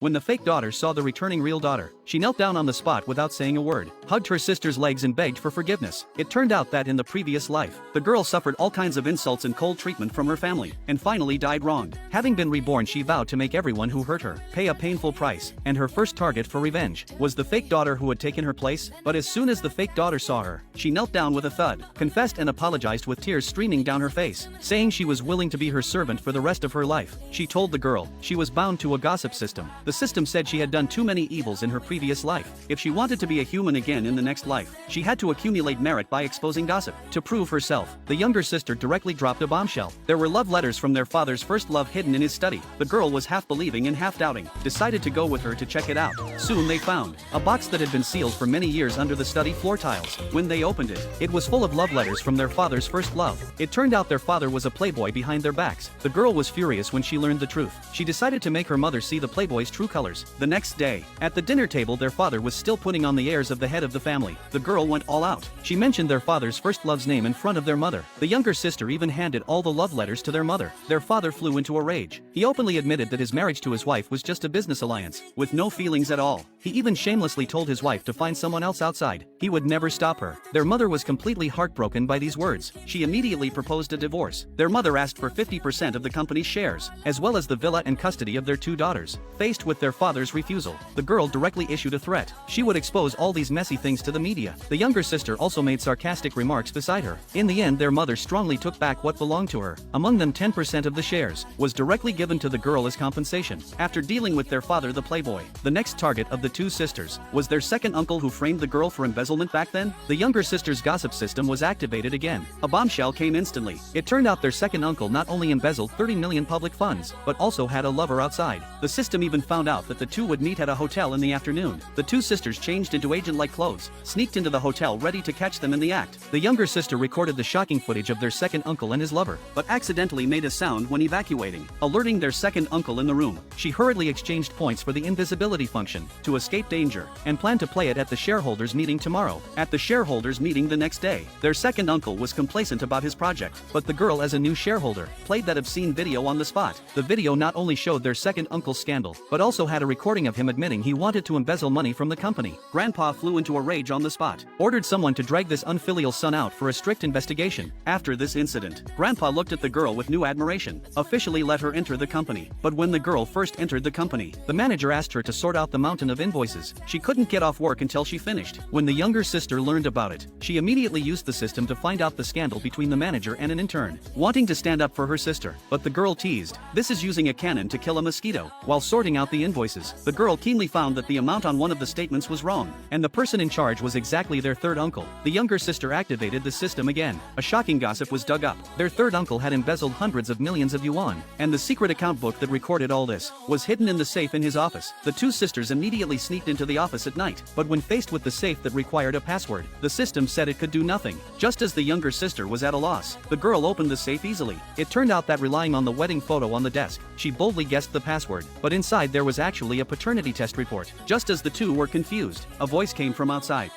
When the fake daughter saw the returning real daughter, she knelt down on the spot without saying a word, hugged her sister's legs and begged for forgiveness. It turned out that in the previous life, the girl suffered all kinds of insults and cold treatment from her family, and finally died wronged. Having been reborn, she vowed to make everyone who hurt her pay a painful price, and her first target for revenge was the fake daughter who had taken her place. But as soon as the fake daughter saw her, she knelt down with a thud, confessed and apologized with tears streaming down her face, saying she was willing to be her servant for the rest of her life. She told the girl she was bound to a gossip system. The system said she had done too many evils in her previous life. If she wanted to be a human again in the next life, she had to accumulate merit by exposing gossip. To prove herself, the younger sister directly dropped a bombshell. There were love letters from their father's first love hidden in his study. The girl was half believing and half doubting, decided to go with her to check it out. Soon they found a box that had been sealed for many years under the study floor tiles. When they opened it, it was full of love letters from their father's first love. It turned out their father was a playboy behind their backs. The girl was furious when she learned the truth. She decided to make her mother see the playboy's true colors. The next day, at the dinner table, their father was still putting on the airs of the head of the family. The girl went all out. She mentioned their father's first love's name in front of their mother. The younger sister even handed all the love letters to their mother. Their father flew into a rage. He openly admitted that his marriage to his wife was just a business alliance, with no feelings at all. He even shamelessly told his wife to find someone else outside. He would never stop her. Their mother was completely heartbroken by these words. She immediately proposed a divorce. Their mother asked for 50% of the company's shares, as well as the villa and custody of their two daughters. Faced with their father's refusal, the girl directly issued a threat. She would expose all these messy things to the media. The younger sister also made sarcastic remarks beside her. In the end, their mother strongly took back what belonged to her. Among them, 10% of the shares was directly given to the girl as compensation. After dealing with their father, the playboy, the next target of the two sisters was their second uncle, who framed the girl for embezzlement. Back then, the younger sister's gossip system was activated again. A bombshell came instantly. It turned out their second uncle not only embezzled 30 million public funds, but also had a lover outside. The system even found out that the two would meet at a hotel in the afternoon. The two sisters changed into agent-like clothes, sneaked into the hotel ready to catch them in the act. The younger sister recorded the shocking footage of their second uncle and his lover, but accidentally made a sound when evacuating, alerting their second uncle in the room. She hurriedly exchanged points for the invisibility function to escape danger, and planned to play it at the shareholders meeting tomorrow. At the shareholders meeting the next day, their second uncle was complacent about his project, but the girl, as a new shareholder, played that obscene video on the spot. The video not only showed their second uncle's scandal, but also had a recording of him admitting he wanted to embezzle money from the company. Grandpa flew into a rage on the spot, ordered someone to drag this unfilial son out for a strict investigation. After this incident, Grandpa looked at the girl with new admiration, officially let her enter the company. But when the girl first entered the company, the manager asked her to sort out the mountain of invoices. She couldn't get off work until she finished. When the younger sister learned about it, she immediately used the system to find out the scandal between the manager and an intern, wanting to stand up for her sister. But the girl teased, "This is using a cannon to kill a mosquito." While sorting out the invoices, the girl keenly found that the amount on one of the statements was wrong, and the person in charge was exactly their third uncle. The younger sister activated the system again. A shocking gossip was dug up. Their third uncle had embezzled hundreds of millions of yuan, and the secret account book that recorded all this was hidden in the safe in his office. The two sisters immediately sneaked into the office at night, but when faced with the safe that required a password, the system said it could do nothing. Just as the younger sister was at a loss, the girl opened the safe easily. It turned out that, relying on the wedding photo on the desk, she boldly guessed the password, but inside there was actually a paternity test report. Just as the two were confused, a voice came from outside.